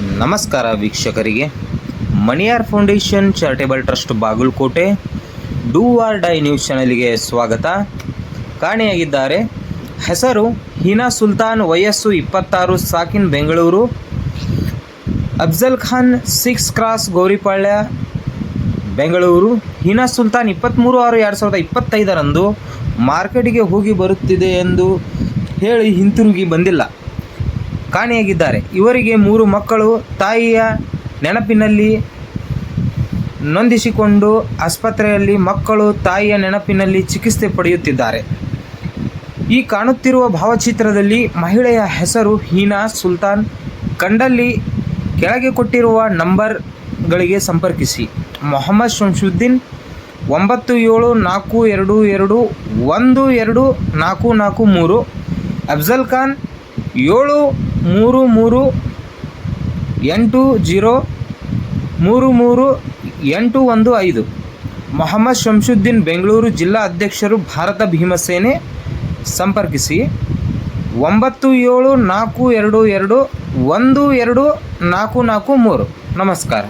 ನಮಸ್ಕಾರ ವೀಕ್ಷಕರಿಗೆ. Maniyar foundation charitable trust Bagalkot do or die news ಚಾನೆಲ್ಗೆ ಸ್ವಾಗತ. ಕಾಣೆಯಾಗಿದ್ದಾರೆ ಹೆಸರು ಹೀನಾ ಸುಲ್ತಾನ್, ವಯಸ್ಸು 26, ಸಾಕಿನ್ ಬೆಂಗಳೂರು. ಅಫ್ಜಲ್ ಖಾನ್ 6 ಕ್ರಾಸ್ ಗೌರಿಪಾಳ್ಯ ಬೆಂಗಳೂರು. ಹೀನಾ ಸುಲ್ತಾನ್ 23/6/2025 ಮಾರ್ಕೆಟಿಗೆ ಹೋಗಿ ಬರುತ್ತಿದೆ ಎಂದು ಹೇಳಿ ಹಿಂತಿರುಗಿ ಬಂದಿಲ್ಲ. ಕಾಣೆಯಾಗಿದ್ದಾರೆ. ಇವರಿಗೆ 3 ಮಕ್ಕಳು. ತಾಯಿಯ ನೆನಪಿನಲ್ಲಿ ನೊಂದಿಸಿಕೊಂಡು ಆಸ್ಪತ್ರೆಯಲ್ಲಿ ಮಕ್ಕಳು ತಾಯಿಯ ನೆನಪಿನಲ್ಲಿ ಚಿಕಿತ್ಸೆ ಪಡೆಯುತ್ತಿದ್ದಾರೆ. ಈ ಕಾಣುತ್ತಿರುವ ಭಾವಚಿತ್ರದಲ್ಲಿ ಮಹಿಳೆಯ ಹೆಸರು ಹೀನಾ ಸುಲ್ತಾನ್. ಕಂಡಲ್ಲಿ ಕೆಳಗೆ ಕೊಟ್ಟಿರುವ ನಂಬರ್ಗಳಿಗೆ ಸಂಪರ್ಕಿಸಿ. ಮೊಹಮ್ಮದ್ ಶಂಶುದ್ದೀನ್ 9742212443. ಅಫ್ಜಲ್ ಖಾನ್ 7338033815. ಮೊಹಮ್ಮದ್ ಶಂಶುದ್ದೀನ್ ಬೆಂಗಳೂರು ಜಿಲ್ಲಾ ಅಧ್ಯಕ್ಷರು, ಭಾರತ ಭೀಮಸೇನೆ. ಸಂಪರ್ಕಿಸಿ 9742212443. ನಮಸ್ಕಾರ.